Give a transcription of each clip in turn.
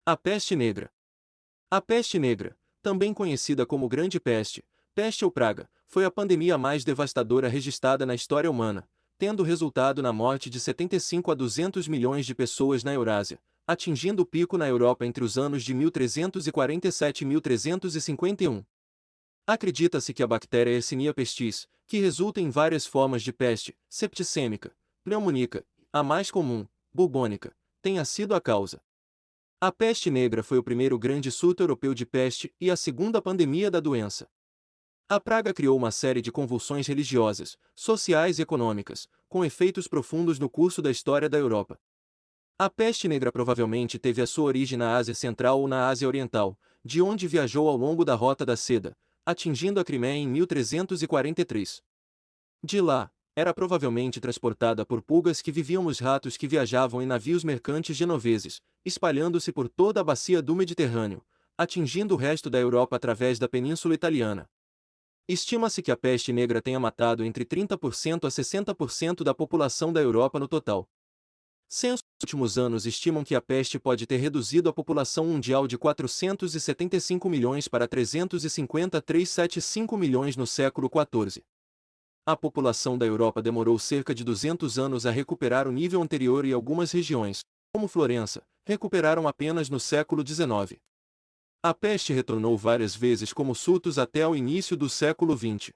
A peste negra. A peste negra, também conhecida como Grande Peste, peste ou praga, foi a pandemia mais devastadora registrada na história humana, tendo resultado na morte de 75 a 200 milhões de pessoas na Eurásia, atingindo o pico na Europa entre os anos de 1347 e 1351. Acredita-se que a bactéria Yersinia pestis, que resulta em várias formas de peste, septicêmica, pneumônica, a mais comum, bubônica, tenha sido a causa. A peste negra foi o primeiro grande surto europeu de peste e a segunda pandemia da doença. A praga criou uma série de convulsões religiosas, sociais e econômicas, com efeitos profundos no curso da história da Europa. A peste negra provavelmente teve a sua origem na Ásia Central ou na Ásia Oriental, de onde viajou ao longo da Rota da Seda, atingindo a Crimeia em 1343. De lá, era provavelmente transportada por pulgas que viviam nos ratos que viajavam em navios mercantes genoveses, espalhando-se por toda a bacia do Mediterrâneo, atingindo o resto da Europa através da Península Italiana. Estima-se que a peste negra tenha matado entre 30% a 60% da população da Europa no total. Censos dos últimos anos estimam que a peste pode ter reduzido a população mundial de 475 milhões para 350,375 milhões no século XIV. A população da Europa demorou cerca de 200 anos a recuperar o nível anterior e algumas regiões, como Florença, recuperaram apenas no século XIX. A peste retornou várias vezes como surtos até ao início do século XX.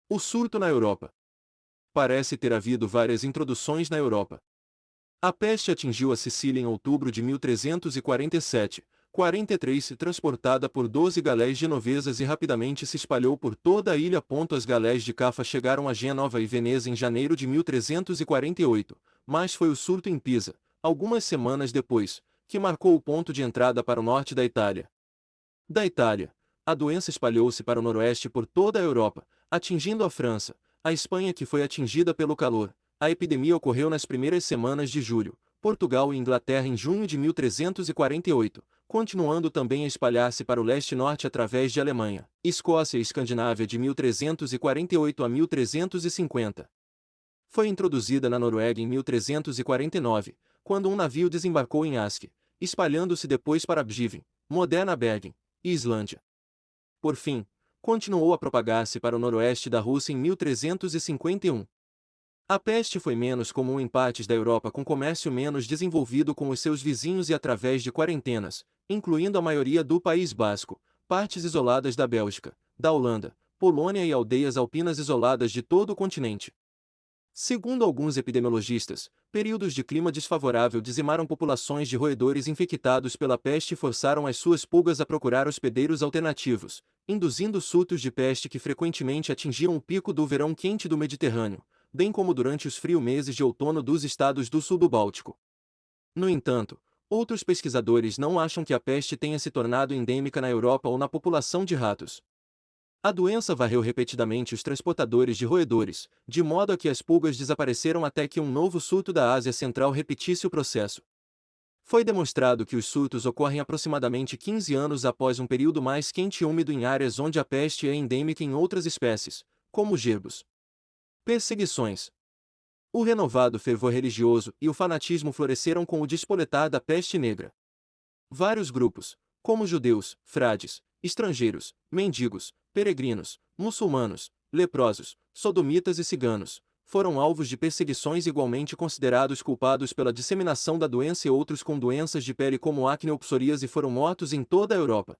O surto na Europa. Parece ter havido várias introduções na Europa. A peste atingiu a Sicília em outubro de 1347, 43 transportada por 12 galés genovesas e rapidamente se espalhou por toda a ilha. As galés de Cafa chegaram a Gênova e Veneza em janeiro de 1348, mas foi o surto em Pisa, algumas semanas depois, que marcou o ponto de entrada para o norte da Itália. Da Itália, a doença espalhou-se para o noroeste por toda a Europa, atingindo a França, a Espanha que foi atingida pelo calor. A epidemia ocorreu nas primeiras semanas de julho, Portugal e Inglaterra em junho de 1348, continuando também a espalhar-se para o leste-norte através de Alemanha, Escócia e Escandinávia de 1348 a 1350. Foi introduzida na Noruega em 1349, quando um navio desembarcou em Ask, espalhando-se depois para Bjivin, moderna Bergen, e Islândia. Por fim, continuou a propagar-se para o noroeste da Rússia em 1351. A peste foi menos comum em partes da Europa com comércio menos desenvolvido com os seus vizinhos e através de quarentenas, incluindo a maioria do País Basco, partes isoladas da Bélgica, da Holanda, Polônia e aldeias alpinas isoladas de todo o continente. Segundo alguns epidemiologistas, períodos de clima desfavorável dizimaram populações de roedores infectados pela peste e forçaram as suas pulgas a procurar hospedeiros alternativos, induzindo surtos de peste que frequentemente atingiam o pico do verão quente do Mediterrâneo, bem como durante os frios meses de outono dos estados do sul do Báltico. No entanto, outros pesquisadores não acham que a peste tenha se tornado endêmica na Europa ou na população de ratos. A doença varreu repetidamente os transportadores de roedores, de modo a que as pulgas desapareceram até que um novo surto da Ásia Central repetisse o processo. Foi demonstrado que os surtos ocorrem aproximadamente 15 anos após um período mais quente e úmido em áreas onde a peste é endêmica em outras espécies, como gerbos. Perseguições. O renovado fervor religioso e o fanatismo floresceram com o despoletar da peste negra. Vários grupos, como judeus, frades, estrangeiros, mendigos, peregrinos, muçulmanos, leprosos, sodomitas e ciganos, foram alvos de perseguições igualmente considerados culpados pela disseminação da doença e outros com doenças de pele como acne ou psoríase foram mortos em toda a Europa.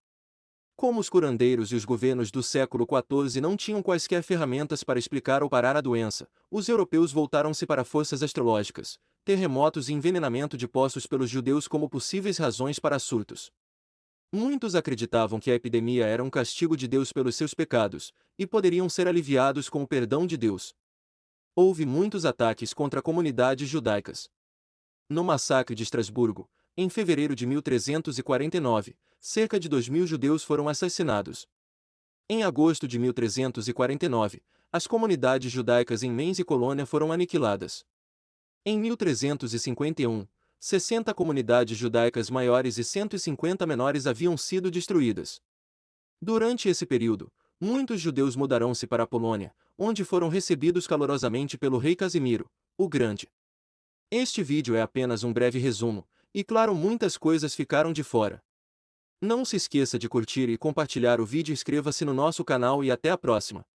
Como os curandeiros e os governos do século XIV não tinham quaisquer ferramentas para explicar ou parar a doença, os europeus voltaram-se para forças astrológicas, terremotos e envenenamento de poços pelos judeus como possíveis razões para surtos. Muitos acreditavam que a epidemia era um castigo de Deus pelos seus pecados, e poderiam ser aliviados com o perdão de Deus. Houve muitos ataques contra comunidades judaicas. No massacre de Estrasburgo, em fevereiro de 1349, cerca de 2.000 judeus foram assassinados. Em agosto de 1349, as comunidades judaicas em Mainz e Colônia foram aniquiladas. Em 1351, 60 comunidades judaicas maiores e 150 menores haviam sido destruídas. Durante esse período, muitos judeus mudaram-se para a Polônia, onde foram recebidos calorosamente pelo rei Casimiro, o Grande. Este vídeo é apenas um breve resumo, E claro, muitas coisas ficaram de fora. Não se esqueça de curtir e compartilhar o vídeo, inscreva-se no nosso canal e até a próxima.